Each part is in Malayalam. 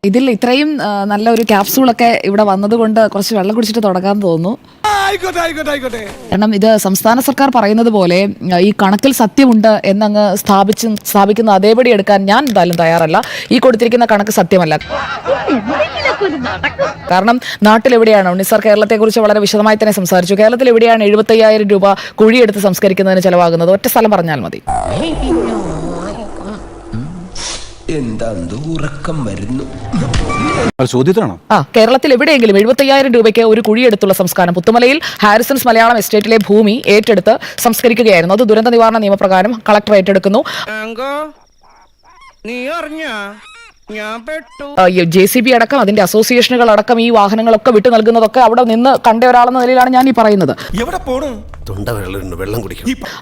ഇതിൽ ഇത്രയും നല്ല ഒരു ക്യാപ്സൂളൊക്കെ ഇവിടെ വന്നതുകൊണ്ട് കുറച്ച് വെള്ളം കുടിച്ചിട്ട് തുടങ്ങാൻ തോന്നുന്നു. കാരണം ഇത് സംസ്ഥാന സർക്കാർ പറയുന്നത് പോലെ ഈ കണക്കിൽ സത്യമുണ്ട് എന്നങ്ങ് സ്ഥാപിക്കുന്ന അതേപടി എടുക്കാൻ ഞാൻ എന്തായാലും തയ്യാറല്ല. ഈ കൊടുത്തിരിക്കുന്ന കണക്ക് സത്യമല്ല. കാരണം നാട്ടിലെവിടെയാണ് ഉണ്ണിസാർ കേരളത്തെക്കുറിച്ച് വളരെ വിശദമായി തന്നെ സംസാരിച്ചു. കേരളത്തിൽ എവിടെയാണ് 75,000 രൂപ കുഴിയെടുത്ത് സംസ്കരിക്കുന്നതിന് ചെലവാകുന്നത്? ഒറ്റ സ്ഥലം പറഞ്ഞാൽ മതി. കേരളത്തിൽ എവിടെയെങ്കിലും 75,000 രൂപയ്ക്ക് ഒരു കുഴിയെടുത്തുള്ള സംസ്കാരം പുത്തുമലയിൽ ഹാരിസൺസ് മലയാളം എസ്റ്റേറ്റിലെ ഭൂമി ഏറ്റെടുത്ത് സംസ്കരിക്കുകയായിരുന്നു. അത് ദുരന്ത നിവാരണ നിയമപ്രകാരം കളക്ടർ ഏറ്റെടുക്കുന്നു. JCB അടക്കം അതിന്റെ അസോസിയേഷനുകൾ അടക്കം ഈ വാഹനങ്ങളൊക്കെ വിട്ടു നൽകുന്നതൊക്കെ അവിടെ നിന്ന് കണ്ട ഒരാളെന്ന നിലയിലാണ് ഞാൻ ഈ പറയുന്നത്.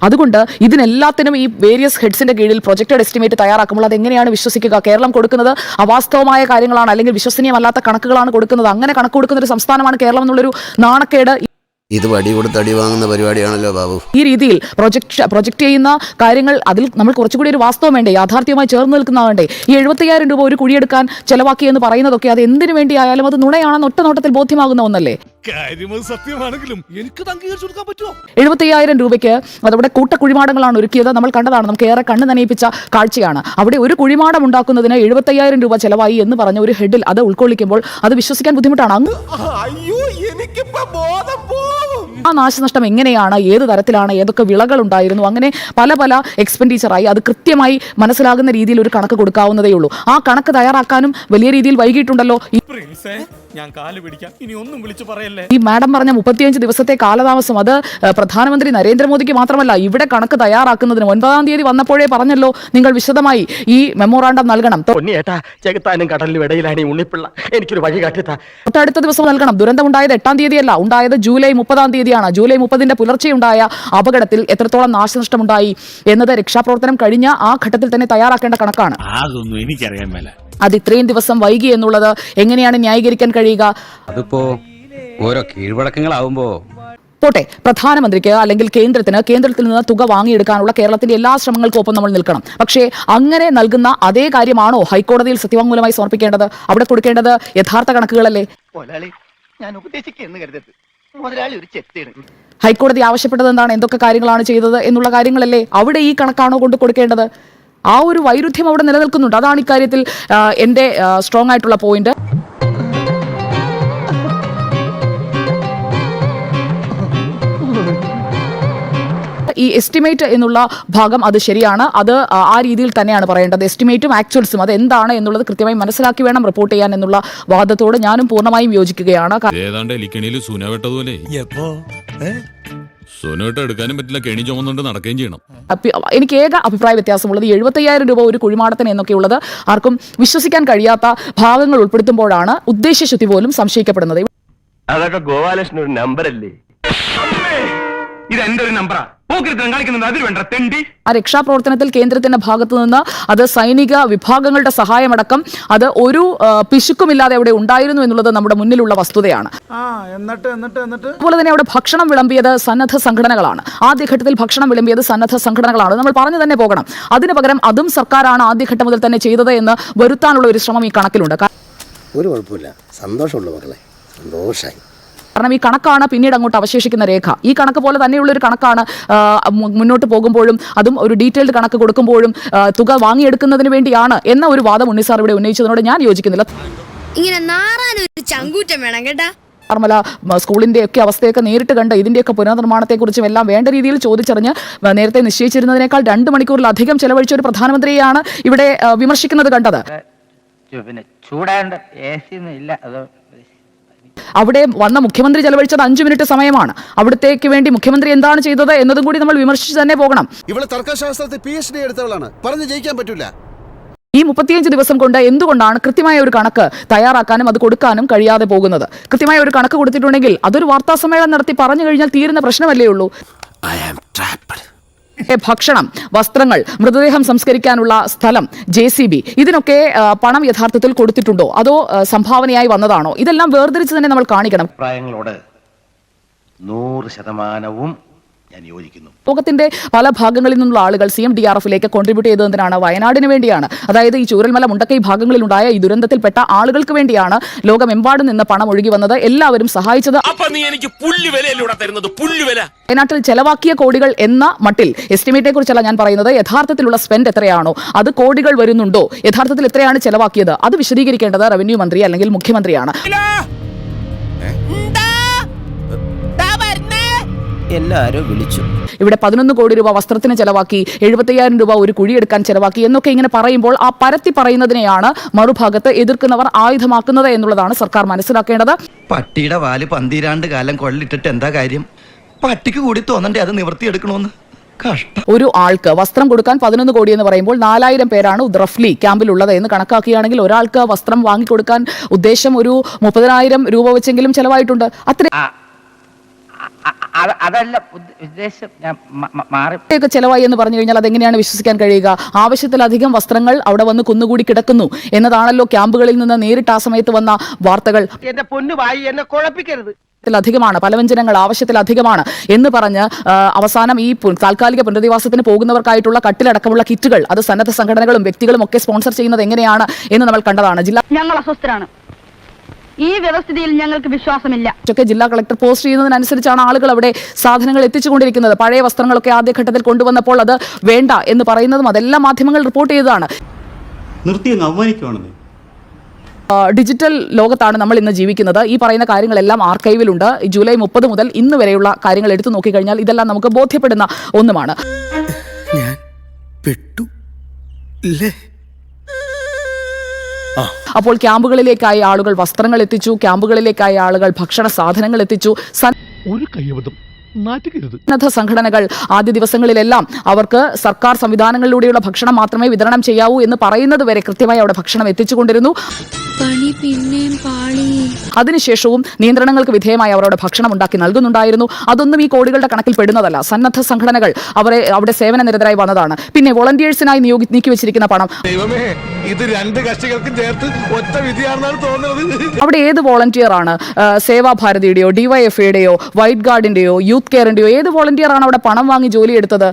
അതുകൊണ്ട് ഇതിനെല്ലാത്തിനും ഈ വേരിയസ് ഹെഡ്സിന്റെ കീഴിൽ പ്രൊജക്റ്റഡ് എസ്റ്റിമേറ്റ് തയ്യാറാക്കുമ്പോൾ അതെങ്ങനെയാണ് വിശ്വസിക്കുക? കേരളം കൊടുക്കുന്നത് അവാസ്തവമായ കാര്യങ്ങളാണ്, അല്ലെങ്കിൽ വിശ്വസനീയമല്ലാത്ത കണക്കുകളാണ് കൊടുക്കുന്നത്. അങ്ങനെ കണക്ക് കൊടുക്കുന്ന ഒരു സംസ്ഥാനമാണ് കേരളം എന്നുള്ളൊരു നാണക്കേട്. ഇത് വടി കൊടുത്ത് അടി വാങ്ങുന്ന പരിപാടിയാണല്ലോ ബാബു. ഈ രീതിയിൽ പ്രൊജക്ട് ചെയ്യുന്ന കാര്യങ്ങൾ അതിൽ നമ്മൾ കുറച്ചുകൂടി ഒരു വാസ്തവം വേണ്ടേ, യാഥാർത്ഥ്യവുമായി ചേർന്ന് നിൽക്കുന്നതാണ്ടേ. ഈ 75,000 രൂപ ഒരു കുഴിയെടുക്കാൻ ചെലവാക്കി എന്ന് പറയുന്നതൊക്കെ അത് എന്തിനു വേണ്ടി ആയാലും അത് നുണയാണെന്ന് ഒറ്റ നോട്ടത്തിൽ ബോധ്യമാകുന്ന ഒന്നല്ലേ. 75,000 രൂപയ്ക്ക് അതവിടെ കൂട്ടക്കുഴിമാടങ്ങളാണ് ഒരുക്കിയത്. നമ്മൾ കണ്ടതാണ്, നമുക്ക് ഏറെ കണ്ണ് നനയിപ്പിച്ച കാഴ്ചയാണ്. അവിടെ ഒരു കുഴിമാടം ഉണ്ടാക്കുന്നതിന് 75,000 രൂപ ചെലവായി എന്ന് പറഞ്ഞ ഒരു ഹെഡിൽ അത് ഉൾക്കൊള്ളിക്കുമ്പോൾ അത് വിശ്വസിക്കാൻ ബുദ്ധിമുട്ടാണ്. ആ നാശനഷ്ടം എങ്ങനെയാണ്, ഏത് തരത്തിലാണ്, ഏതൊക്കെ വിളകൾ ഉണ്ടായിരുന്നു, അങ്ങനെ പല പല എക്സ്പെൻഡിച്ചറായി അത് കൃത്യമായി മനസ്സിലാകുന്ന രീതിയിൽ ഒരു കണക്ക് കൊടുക്കാവുന്നതേ ഉള്ളൂ. ആ കണക്ക് തയ്യാറാക്കാനും വലിയ രീതിയിൽ വൈകിട്ടുണ്ടല്ലോ. ഈ മാഡം പറഞ്ഞ 35 ദിവസത്തെ കാലതാമസം അത് പ്രധാനമന്ത്രി നരേന്ദ്രമോദിക്ക് മാത്രമല്ല, ഇവിടെ കണക്ക് തയ്യാറാക്കുന്നതിന് 9-ാം തീയതി വന്നപ്പോഴേ പറഞ്ഞല്ലോ നിങ്ങൾ വിശദമായി ഈ മെമ്മോറാണ്ടം നൽകണം. തൊട്ടടുത്ത ദിവസം നൽകണം. ദുരന്തമുണ്ടായത് 8-ാം തീയതിയല്ല, ഉണ്ടായത് ജൂലൈ 30-ാം തീയതിയാണ്. ജൂലൈ 30-ന്റെ പുലർച്ചെയുണ്ടായ അപകടത്തിൽ എത്രത്തോളം നാശനഷ്ടമുണ്ടായി എന്നത് രക്ഷാപ്രവർത്തനം കഴിഞ്ഞ ആ ഘട്ടത്തിൽ തന്നെ തയ്യാറാക്കേണ്ട കണക്കാണ്. അത് ഇത്രയും ദിവസം വൈകി എന്നുള്ളത് എങ്ങനെയാണ് ന്യായീകരിക്കാൻ കഴിയുക? അതിപ്പോ ഓരോ കീഴ്വഴക്കങ്ങളാവുമ്പോ പോട്ടെ, പ്രധാനമന്ത്രിക്ക് അല്ലെങ്കിൽ കേന്ദ്രത്തിൽ നിന്ന് തുക വാങ്ങിയെടുക്കാനുള്ള കേരളത്തിന്റെ എല്ലാ ശ്രമങ്ങൾക്കൊപ്പം നമ്മൾ നിൽക്കണം. പക്ഷേ അങ്ങനെ നൽകുന്ന അതേ കാര്യമാണോ ഹൈക്കോടതിയിൽ സത്യവാങ്മൂലമായി സമർപ്പിക്കേണ്ടത്? അവിടെ കൊടുക്കേണ്ടത് യഥാർത്ഥ കണക്കുകളല്ലേ? ഹൈക്കോടതി ആവശ്യപ്പെട്ടത് എന്താണ്, എന്തൊക്കെ കാര്യങ്ങളാണ് ചെയ്തത് എന്നുള്ള കാര്യങ്ങളല്ലേ അവിടെ ഈ കണക്കാണോ കൊണ്ട് കൊടുക്കേണ്ടത്? ആ ഒരു വൈരുദ്ധ്യം അവിടെ നിലനിൽക്കുന്നുണ്ട്. അതാണ് ഇക്കാര്യത്തിൽ എൻ്റെ സ്ട്രോങ് ആയിട്ടുള്ള പോയിന്റ്. ഈ എസ്റ്റിമേറ്റ് എന്നുള്ള ഭാഗം അത് ശരിയാണ്, അത് ആ രീതിയിൽ തന്നെയാണ് പറയേണ്ടത്. എസ്റ്റിമേറ്റും ആക്ച്വൽസും അത് എന്താണ് എന്നുള്ളത് കൃത്യമായി മനസ്സിലാക്കി വേണം റിപ്പോർട്ട് ചെയ്യാൻ എന്നുള്ള വാദത്തോട് ഞാനും പൂർണ്ണമായും യോജിക്കുകയാണ്. എനിക്ക് ഏക അഭിപ്രായ വ്യത്യാസമുള്ളത് 75,000 രൂപ ഒരു കുഴിമാടത്തിന് എന്നൊക്കെയുള്ളത് ആർക്കും വിശ്വസിക്കാൻ കഴിയാത്ത ഭാഗങ്ങൾ ഉൾപ്പെടുത്തുമ്പോഴാണ് ഉദ്ദേശശുദ്ധി പോലും സംശയിക്കപ്പെടുന്നത്. അതൊക്കെ ഗോപാലകൃഷ്ണൻ ഒരു നമ്പറല്ലേ? ഇതെന്റെ ഒരു നമ്പറാ. ആ രക്ഷാപ്രവർത്തനത്തിൽ കേന്ദ്രത്തിന്റെ ഭാഗത്തു നിന്ന് അത് സൈനിക വിഭാഗങ്ങളുടെ സഹായമടക്കം അത് ഒരു പിശുക്കുമില്ലാതെ അവിടെ ഉണ്ടായിരുന്നു എന്നുള്ളത് നമ്മുടെ മുന്നിലുള്ള വസ്തുതയാണ്. അതുപോലെ തന്നെ അവിടെ ഭക്ഷണം വിളമ്പിയത് സന്നദ്ധ സംഘടനകളാണ്. ആദ്യഘട്ടത്തിൽ ഭക്ഷണം വിളമ്പിയത് സന്നദ്ധ സംഘടനകളാണ്. നമ്മൾ പറഞ്ഞു തന്നെ പോകണം. അതിന് പകരം അതും സർക്കാരാണ് ആദ്യഘട്ടം മുതൽ തന്നെ ചെയ്തത് എന്ന് വരുത്താനുള്ള ഒരു ശ്രമം ഈ കണക്കിലുണ്ട്. ഒരു കുഴപ്പമില്ല, സന്തോഷമുള്ള മക്കളെ, സന്തോഷായി. കാരണം ഈ കണക്കാണ് പിന്നീട് അങ്ങോട്ട് അവശേഷിക്കുന്ന രേഖ. ഈ കണക്ക് പോലെ തന്നെയുള്ള ഒരു കണക്കാണ് മുന്നോട്ട് പോകുമ്പോഴും, അതും ഒരു ഡീറ്റെയിൽഡ് കണക്ക് കൊടുക്കുമ്പോഴും തുക വാങ്ങിയെടുക്കുന്നതിന് വേണ്ടിയാണ് എന്ന ഒരു വാദം ഉണ്ണിസാർ ഇവിടെ ഉന്നയിച്ചതിനോട് ഞാൻ യോജിക്കുന്നില്ല. നോർമല സ്കൂളിന്റെ ഒക്കെ അവസ്ഥയൊക്കെ നേരിട്ട് കണ്ട് ഇതിന്റെയൊക്കെ പുനർനിർമ്മാണത്തെക്കുറിച്ചും എല്ലാം വേണ്ട രീതിയിൽ ചോദിച്ചറിഞ്ഞ് നേരത്തെ നിശ്ചയിച്ചിരുന്നതിനേക്കാൾ 2 മണിക്കൂറിലധികം ചെലവഴിച്ച ഒരു പ്രധാനമന്ത്രിയെയാണ് ഇവിടെ വിമർശിക്കുന്നത് കണ്ടത്. അവിടെ വന്ന മുഖ്യമന്ത്രി ചെലവഴിച്ചത് 5 മിനിറ്റ് സമയമാണ്. അവിടത്തേക്ക് വേണ്ടി മുഖ്യമന്ത്രി എന്താണ് ചെയ്തത് എന്നതും കൂടി നമ്മൾ വിമർശിച്ച് തന്നെ പോകണം. ഇവിടെ തർക്കശാസ്ത്രത്തിൽ PhD എടുത്തവളാണ്, പറഞ്ഞു ജയിക്കാൻ പറ്റില്ല. ഈ 35 ദിവസം കൊണ്ട് എന്തുകൊണ്ടാണ് കൃത്യമായ ഒരു കണക്ക് തയ്യാറാക്കാനും അത് കൊടുക്കാനും കഴിയാതെ പോകുന്നത്? കൃത്യമായ ഒരു കണക്ക് കൊടുത്തിട്ടുണ്ടെങ്കിൽ അതൊരു വാർത്താ സമ്മേളനം നടത്തി പറഞ്ഞു കഴിഞ്ഞാൽ തീരുന്ന പ്രശ്നമല്ലേ ഉള്ളൂ. ഭക്ഷണം, വസ്ത്രങ്ങൾ, മൃതദേഹം സംസ്കരിക്കാനുള്ള സ്ഥലം, JCB, ഇതിനൊക്കെ പണം യഥാർത്ഥത്തിൽ കൊടുത്തിട്ടുണ്ടോ അതോ സംഭാവനയായി വന്നതാണോ? ഇതെല്ലാം വേർതിരിച്ച് തന്നെ നമ്മൾ കാണിക്കണം. അഭിപ്രായങ്ങളോട് 100% ഞാൻ യോജിക്കുന്നു. ലോകത്തിന്റെ പല ഭാഗങ്ങളിൽ നിന്നുള്ള ആളുകൾ CMDRFിലേക്ക് കോൺട്രിബ്യൂട്ട് ചെയ്തതിനാണ് വയനാടിന് വേണ്ടിയാണ്. അതായത് ഈ ചൂരൽമല മുണ്ടക്കൈ ഭാഗങ്ങളിലുണ്ടായ ഈ ദുരന്തത്തിൽപ്പെട്ട ആളുകൾക്ക് വേണ്ടിയാണ് ലോകമെമ്പാടും നിന്ന് പണം ഒഴുകി വന്നത്. എല്ലാവരും സഹായിച്ചത്. വയനാട്ടിൽ ചെലവാക്കിയ കോടികൾ എന്ന മട്ടിൽ എസ്റ്റിമേറ്റിനെ കുറിച്ചല്ല ഞാൻ പറയുന്നത്. യഥാർത്ഥത്തിലുള്ള സ്പെൻഡ് എത്രയാണോ, അത് കോടികൾ വരുന്നുണ്ടോ, യഥാർത്ഥത്തിൽ എത്രയാണ് ചെലവാക്കിയത്, അത് വിശദീകരിക്കേണ്ടത് റവന്യൂ മന്ത്രി അല്ലെങ്കിൽ മുഖ്യമന്ത്രിയാണ്. എല്ലാരും വിളിച്ചു. ഇവിടെ 11 കോടി രൂപ വസ്ത്രത്തിന് ചെലവാക്കി, 75,000 രൂപ ഒരു കുഴിയെടുക്കാൻ ചെലവാക്കി എന്നൊക്കെ ഇങ്ങനെ പറയുമ്പോൾ ആ പരത്തി പറയുന്നതിനെയാണ് മറുഭാഗത്ത് എതിർക്കുന്നവർ ആയുധമാക്കുന്നത് എന്നുള്ളതാണ് സർക്കാർ മനസ്സിലാക്കേണ്ടത്. പട്ടിയുടെ വാല് പന്തിരാണ്ട് കാലം കൊള്ളിട്ടിട്ട് എന്താ കാര്യം? പട്ടിക്ക് കൂടി തോന്നണ്ടേ അത് നിവർത്തിയെടുക്കണോന്ന്? ഒരു ആൾക്ക് വസ്ത്രം കൊടുക്കാൻ 11 കോടി എന്ന് പറയുമ്പോൾ 4,000 പേരാണ് റഫ്ലി ക്യാമ്പിലുള്ളത് എന്ന് കണക്കാക്കുകയാണെങ്കിൽ ഒരാൾക്ക് വസ്ത്രം വാങ്ങിക്കൊടുക്കാൻ ഉദ്ദേശം ഒരു 30,000 രൂപ വെച്ചെങ്കിലും ചെലവായിട്ടുണ്ട്. അതല്ല ഉദ്ദേശം, ചെലവായി എന്ന് പറഞ്ഞു കഴിഞ്ഞാൽ അതെങ്ങനെയാണ് വിശ്വസിക്കാൻ കഴിയുക? ആവശ്യത്തിലധികം വസ്ത്രങ്ങൾ അവിടെ വന്ന് കുന്നുകൂടി കിടക്കുന്നു എന്നതാണല്ലോ ക്യാമ്പുകളിൽ നിന്ന് നേരിട്ട് ആ സമയത്ത് വന്ന വാർത്തകൾ. എന്റെ പൊന്നുവായി എന്നെ കുഴപ്പിക്കരുത്. ാണ് പലവ്യഞ്ജനങ്ങൾ ആവശ്യത്തിലധികമാണ് എന്ന് പറഞ്ഞ് അവസാനം ഈ താൽക്കാലിക പുനരധിവാസത്തിന് പോകുന്നവർക്കായിട്ടുള്ള കട്ടിലടക്കമുള്ള കിറ്റുകൾ അത് സന്നദ്ധ സംഘടനകളും വ്യക്തികളും ഒക്കെ സ്പോൺസർ ചെയ്യുന്നത് എങ്ങനെയാണ് എന്ന് നമ്മൾ കണ്ടതാണ്. ഞങ്ങൾ അസ്വസ്ഥരാണ്. ഈ വ്യവസ്ഥിതിയിൽ ഞങ്ങൾക്ക് വിശ്വാസമില്ല. ജില്ലാ കളക്ടർ പോസ്റ്റ് ചെയ്യുന്നതിനനുസരിച്ചാണ് ആളുകൾ അവിടെ സാധനങ്ങൾ എത്തിച്ചുകൊണ്ടിരിക്കുന്നത്. പഴയ വസ്ത്രങ്ങളൊക്കെ ആദ്യഘട്ടത്തിൽ കൊണ്ടുവന്നപ്പോൾ അത് വേണ്ട എന്ന് പറയുന്നതും അതെല്ലാം മാധ്യമങ്ങൾ റിപ്പോർട്ട് ചെയ്തതാണ്. ഡിജിറ്റൽ ലോകത്താണ് നമ്മൾ ഇന്ന് ജീവിക്കുന്നത്. ഈ പറയുന്ന കാര്യങ്ങളെല്ലാം ആർക്കൈവിലുണ്ട്. ജൂലൈ 30 മുതൽ ഇന്ന് വരെയുള്ള കാര്യങ്ങൾ എടുത്തു നോക്കിക്കഴിഞ്ഞാൽ ഇതെല്ലാം നമുക്ക് ബോധ്യപ്പെടുന്ന ഒന്നുമാണ്. അപ്പോൾ ക്യാമ്പുകളിലേക്കായി ആളുകൾ വസ്ത്രങ്ങൾ എത്തിച്ചു, ക്യാമ്പുകളിലേക്കായി ആളുകൾ ഭക്ഷണ സാധനങ്ങൾ എത്തിച്ചു. സന്നദ്ധ സംഘടനകൾ ആദ്യ ദിവസങ്ങളിലെല്ലാം അവർക്ക് സർക്കാർ സംവിധാനങ്ങളിലൂടെയുള്ള ഭക്ഷണം മാത്രമേ വിതരണം ചെയ്യാവൂ എന്ന് പറയുന്നത് വരെ കൃത്യമായി അവിടെ ഭക്ഷണം എത്തിച്ചുകൊണ്ടിരുന്നു. അതിനുശേഷവും നിയന്ത്രണങ്ങൾക്ക് വിധേയമായി അവരുടെ ഭക്ഷണം ഉണ്ടാക്കി നൽകുന്നുണ്ടായിരുന്നു. അതൊന്നും ഈ കോടികളുടെ കണക്കിൽ പെടുന്നതല്ല. സന്നദ്ധ സംഘടനകൾ അവിടെ സേവന നിരതരായി വന്നതാണ്. പിന്നെ വോളണ്ടിയേഴ്സിനായി നീക്കി വെച്ചിരിക്കുന്ന പണം, ഇത് രണ്ട് കക്ഷികൾക്കും ചേർത്ത് ഒറ്റ വിധിയാണെന്നാണ് തോന്നുന്നത്. അവിടെ ഏത് വോളണ്ടിയർ ആണ്? സേവാഭാരതിയുടെയോ DYFIയുടെയോ വൈറ്റ് ഗാർഡിന്റെയോ യൂത്ത് കെയറിന്റെയോ ഏത് വോളണ്ടിയർ ആണ് അവിടെ പണം വാങ്ങി ജോലിയെടുത്തത്?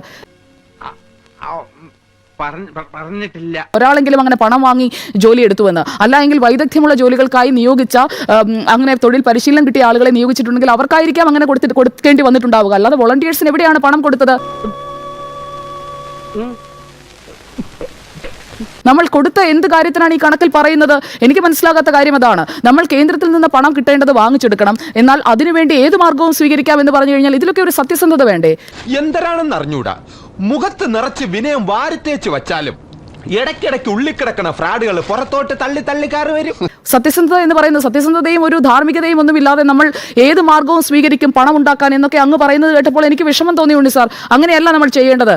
പറഞ്ഞിട്ടില്ല. ഒരാളെങ്കിലും അങ്ങനെ പണം വാങ്ങി ജോലി എടുത്തുവെന്ന്. അല്ലെങ്കിൽ വൈദഗ്ധ്യമുള്ള ജോലികൾക്കായി നിയോഗിച്ച അങ്ങനെ തൊഴിൽ പരിശീലനം കിട്ടിയ ആളുകളെ നിയോഗിച്ചിട്ടുണ്ടെങ്കിൽ അവർക്കായിരിക്കാം അങ്ങനെ കൊടുക്കേണ്ടി വന്നിട്ടുണ്ടാവുക. അല്ലാതെ വോളണ്ടിയേഴ്സിന് എവിടെയാണ് പണം കൊടുത്തത്? നമ്മൾ കൊടുത്ത എന്ത് കാര്യത്തിനാണ് ഈ കണക്കിൽ പറയുന്നത്? എനിക്ക് മനസ്സിലാകാത്ത കാര്യം അതാണ്. നമ്മൾ കേന്ദ്രത്തിൽ നിന്ന് പണം കിട്ടേണ്ടത് വാങ്ങിച്ചെടുക്കണം, എന്നാൽ അതിനുവേണ്ടി ഏത് മാർഗവും സ്വീകരിക്കാം എന്ന് പറഞ്ഞു കഴിഞ്ഞാൽ ഇതിലൊക്കെ ഒരു സത്യസന്ധത വേണ്ടേ? എന്തരാണെന്ന് അറിഞ്ഞൂടാ. മുഖത്ത് നിറച്ച് വിനയം വാരിത്തേച്ച് വച്ചാലും ഇടയ്ക്കിടയ്ക്ക് ഉള്ളിക്കിടക്കണ ഫ്രാഡുകൾ പുറത്തോട്ട് തള്ളിക്കാറ് വരും. സത്യസന്ധത എന്ന് പറയുന്നത് സത്യസന്ധതയും ഒരു ധാർമ്മികതയും ഒന്നുമില്ലാതെ നമ്മൾ ഏത് മാർഗവും സ്വീകരിക്കും പണം ഉണ്ടാക്കാൻ എന്നൊക്കെ അങ്ങ് പറയുന്നത് കേട്ടപ്പോൾ എനിക്ക് വിഷമം തോന്നിയുണ്ട് സാർ. അങ്ങനെയല്ല നമ്മൾ ചെയ്യേണ്ടത്.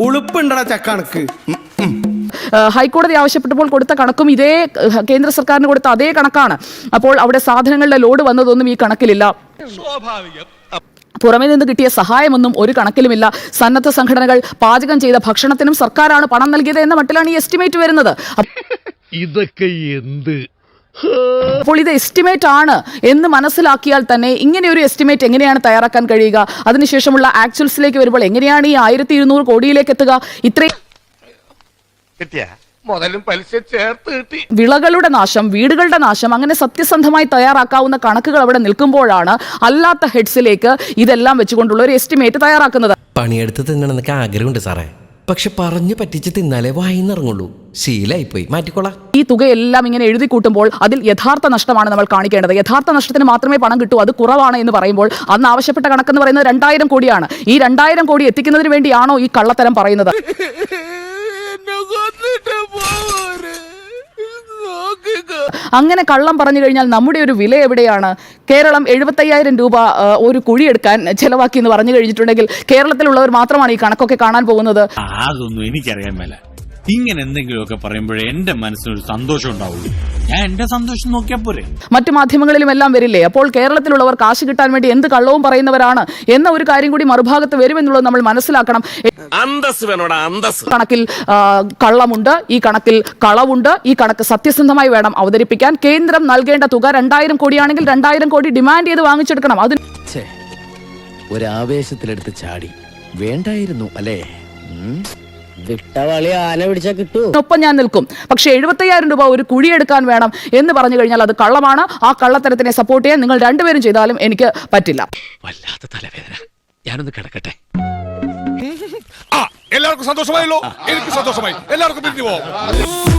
ഉളുപ്പുണ്ടടാ ചക്കണക്ക്. ഹൈക്കോടതി ആവശ്യപ്പെട്ടപ്പോൾ കൊടുത്ത കണക്കും ഇതേ കേന്ദ്ര സർക്കാരിന് കൊടുത്ത അതേ കണക്കാണ്. അപ്പോൾ അവിടെ സാധനങ്ങളുടെ ലോഡ് വന്നതൊന്നും ഈ കണക്കിലില്ല. പുറമേ നിന്ന് കിട്ടിയ സഹായമൊന്നും ഒരു കണക്കിലുമില്ല. സന്നദ്ധ സംഘടനകൾ പാചകം ചെയ്ത ഭക്ഷണത്തിനും സർക്കാരാണ് പണം നൽകിയത് എന്ന മട്ടിലാണ് ഈ എസ്റ്റിമേറ്റ് വരുന്നത്. ഇതൊക്കെ എന്ത്? അപ്പോൾ ഇത് എസ്റ്റിമേറ്റ് ആണ് എന്ന് മനസ്സിലാക്കിയാൽ തന്നെ ഇങ്ങനെ ഒരു എസ്റ്റിമേറ്റ് എങ്ങനെയാണ് തയ്യാറാക്കാൻ കഴിയുക? അതിനുശേഷമുള്ള ആക്ച്വൽസിലേക്ക് വരുമ്പോൾ എങ്ങനെയാണ് ഈ 1,200 കോടിയിലേക്ക് എത്തുക? ഇത്രയും മുതലും പലിശ ചേർത്ത് കിട്ടി. വിളകളുടെ നാശം, വീടുകളുടെ നാശം, അങ്ങനെ സത്യസന്ധമായി തയ്യാറാക്കാവുന്ന കണക്കുകൾ അവിടെ നിൽക്കുമ്പോഴാണ് അല്ലാത്ത ഹെഡ്സിലേക്ക് ഇതെല്ലാം വെച്ചുകൊണ്ടുള്ള ഒരു എസ്റ്റിമേറ്റ് തയ്യാറാക്കുന്നത്. പണിയെടുത്ത് തിന്നണമെന്നൊക്കെ ആഗ്രഹമുണ്ട് സാറേ, പക്ഷെ പറഞ്ഞു പറ്റിച്ച് തിന്നാലേ വായിന്നിറങ്ങുള്ളൂ. ശീലായിപ്പോയി, മാറ്റിക്കോളാം. ഈ തുകയെല്ലാം ഇങ്ങനെ എഴുതി കൂട്ടുമ്പോൾ അതിൽ യഥാർത്ഥ നഷ്ടമാണ് നമ്മൾ കാണിക്കേണ്ടത്. യഥാർത്ഥ നഷ്ടത്തിന് മാത്രമേ പണം കിട്ടൂ, അത് കുറവാണ് എന്ന് പറയുമ്പോൾ അന്ന് ആവശ്യപ്പെട്ട കണക്കെന്ന് പറയുന്നത് 2,000 കോടിയാണ്. ഈ 2,000 കോടി എത്തിക്കുന്നതിന് വേണ്ടിയാണോ ഈ കള്ളത്തരം പറയുന്നത്? അങ്ങനെ കള്ളം പറഞ്ഞു കഴിഞ്ഞാൽ നമ്മുടെ ഒരു വില എവിടെയാണ്? കേരളം 75,000 രൂപ ഒരു കുഴിയെടുക്കാൻ ചെലവാക്കി എന്ന് പറഞ്ഞു കഴിഞ്ഞിട്ടുണ്ടെങ്കിൽ കേരളത്തിലുള്ളവർ മാത്രമാണ് ഈ കണക്കൊക്കെ കാണാൻ പോകുന്നത്. അതൊന്നും എനിക്കറിയാൻ മേല. ഇങ്ങനെ എന്തെങ്കിലുമൊക്കെ പറയുമ്പോഴേ എന്റെ മനസ്സിനൊരു സന്തോഷം ഉണ്ടാവുള്ളൂ. ഞാൻ എന്റെ സന്തോഷം നോക്കിയാൽ പോരെ. മറ്റു മാധ്യമങ്ങളിലും എല്ലാം വരില്ലേ? അപ്പോൾ കേരളത്തിലുള്ളവർ കാശ് കിട്ടാൻ വേണ്ടി എന്ത് കള്ളവും പറയുന്നവരാണ് എന്ന ഒരു കാര്യം കൂടി മറുഭാഗത്ത് വരുമെന്നുള്ളത് നമ്മൾ മനസ്സിലാക്കണം. കണക്കിൽ കള്ളമുണ്ട്, ഈ കണക്കിൽ കളവുണ്ട്, ഈ കണക്ക് സത്യസന്ധമായി വേണം അവതരിപ്പിക്കാൻ. കേന്ദ്രം നൽകേണ്ട തുക 2,000 കോടിയാണെങ്കിൽ 2,000 കോടി ഡിമാൻഡ് ചെയ്ത് വാങ്ങിച്ചെടുക്കണം. അതിന് ഒരാവേശത്തിലെടുത്ത് ചാടി വേണ്ടായിരുന്നു അല്ലേ? വിട്ടവളി ആന പിടിച്ചാ കിട്ടൂ. ഒപ്പം ഞാൻ നിൽക്കും. പക്ഷേ 75,000 രൂപ ഒരു കുഴിയെടുക്കാൻ വേണം എന്ന് പറഞ്ഞു കഴിഞ്ഞാൽ അത് കള്ളമാണ്. ആ കള്ളത്തരത്തിനെ സപ്പോർട്ട് ചെയ്യാൻ നിങ്ങൾ രണ്ടുപേരും ചെയ്താലും എനിക്ക് പറ്റില്ല. വല്ലാത്ത തലവേദന. ഞാനൊന്ന് കിടക്കട്ടെ. എല്ലാവർക്കും സന്തോഷമായല്ലോ? എനിക്ക് സന്തോഷമായി. എല്ലാവർക്കും പിരിഞ്ഞു പോവാം.